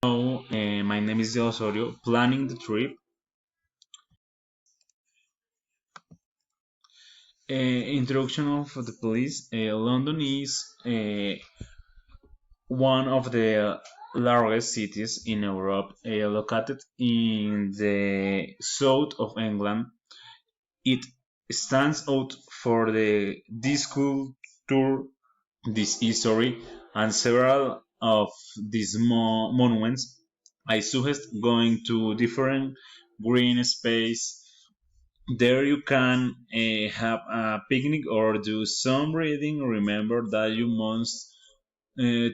Hello, my name is De Osorio. Planning the trip. Introduction of the place. London is one of the largest cities in Europe, located in the south of England. It stands out for this culture, this history, and several of these monuments. I suggest going to different green space. There you can have a picnic or do some reading. Remember that you must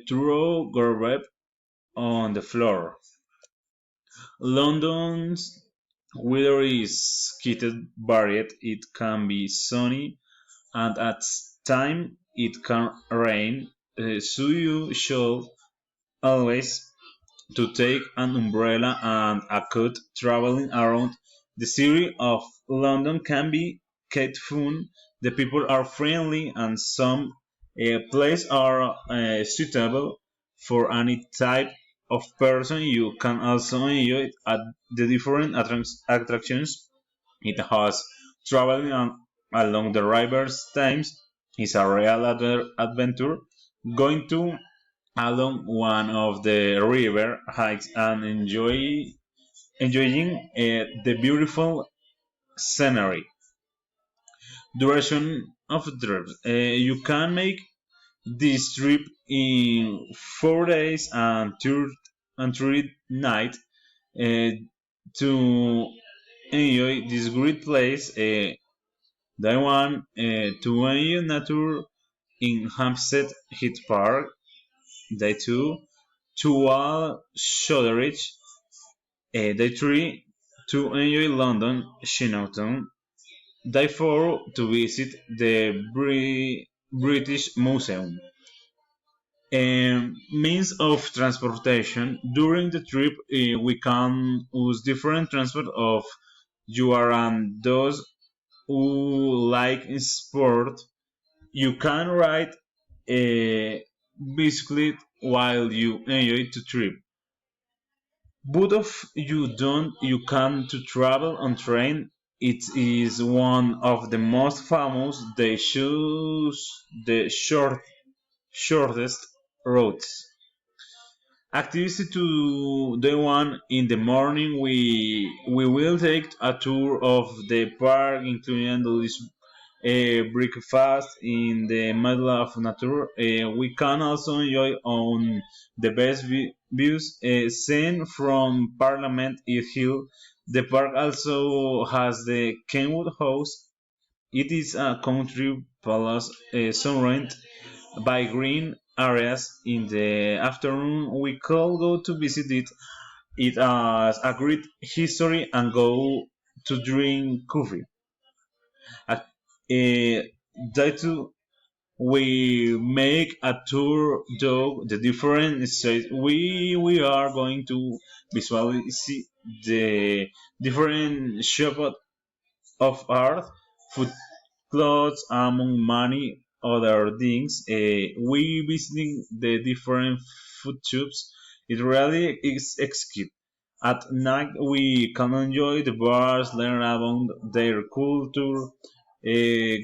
throw garbage on the floor. London's weather is quite varied. It can be sunny and at time it can rain. So you should always to take an umbrella and a coat. Traveling around the city of London can be quite fun. The people are friendly and some places are suitable for any type of person. You can also enjoy it at the different attractions it has. Traveling along the rivers Thames is a real adventure. Going to along one of the river hikes and enjoying the beautiful scenery. Duration of the trip. You can make this trip in 4 days and 3 nights uh, to enjoy this great place. Day one to enjoy nature in Hampstead Heath Park. Day two to Shoreditch. Day three to enjoy London Chinatown. Day four to visit the British Museum. Means of transportation during the trip, we can use different transport of you are and those who like sport. You can ride a bicycle while you enjoy the trip. But if you don't, you can to travel on train. It is one of the most famous. They choose the shortest routes. Activity to day one in the morning. We will take a tour of the park, including this breakfast in the middle of nature. We can also enjoy on the best views seen from Parliament Hill. The park also has the Kenwood House. It is a country palace surrounded by green areas. In the afternoon, we could go to visit it. It has a great history and go to drink coffee. That too, we make a tour to the different states. We are going to visualize the different shop of art, food, clothes, among many other things. We visiting the different food shops. It really is exquisite. At night, we can enjoy the bars, learn about their culture,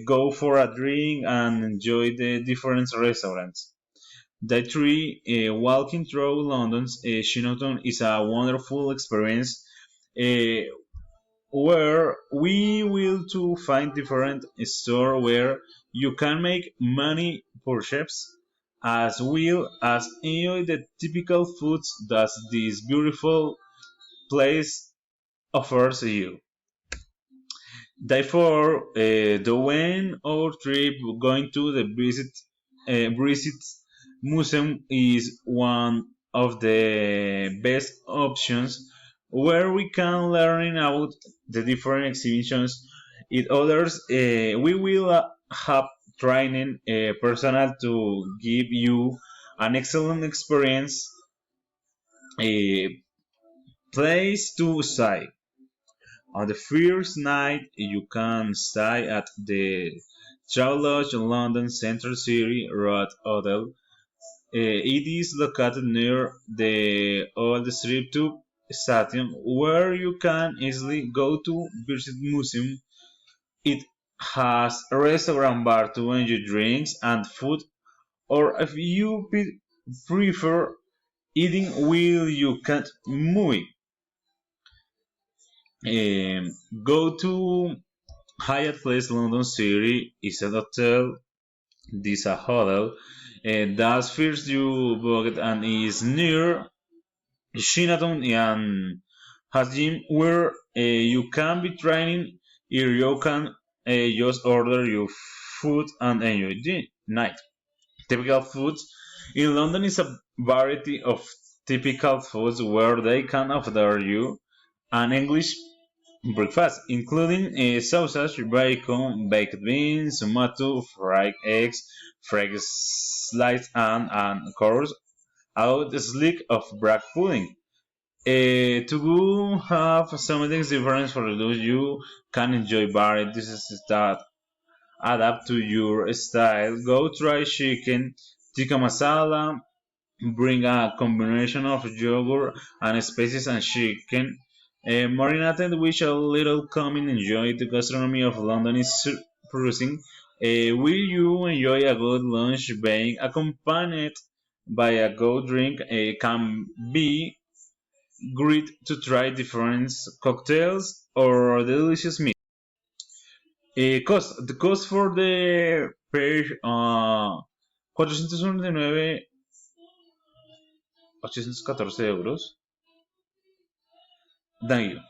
go for a drink, and enjoy the different restaurants. Day three, walking through London's Chinatown is a wonderful experience. Uh, where we will to find different store where you can make money purchases as well as enjoy the typical foods that this beautiful place offers you. Therefore, the when our trip going to the visit museum is one of the best options where we can learn about the different exhibitions. In others, we will have training personal to give you an excellent experience. A place to stay. On the first night, you can stay at the Travelodge London Central City Road Hotel. It is located near the old strip tube stadium where you can easily go to visit museum. It has a restaurant bar to enjoy drinks and food, or if you prefer eating while you can't move. Go to Hyatt Place London City is a hotel. This a hotel that first you booked and is near Chinatown and has gym where you can be training or you can just order your food and enjoy the night. Typical foods in London is a variety of typical foods where they can offer you an English breakfast, including sausage, bacon, baked beans, tomato, fried eggs, fried sliced, and of course, out slick of black pudding. To go have something different for those you can enjoy varieties that adapt to your style. Go try chicken tikka masala. Bring a combination of yogurt and spices and chicken. Marinated with a little cumin. Enjoy the gastronomy of London is producing. Will you enjoy a good lunch being accompanied by a good drink? Can be great to try different cocktails or delicious meat. The cost for the pair 499 814 euros. Danilo.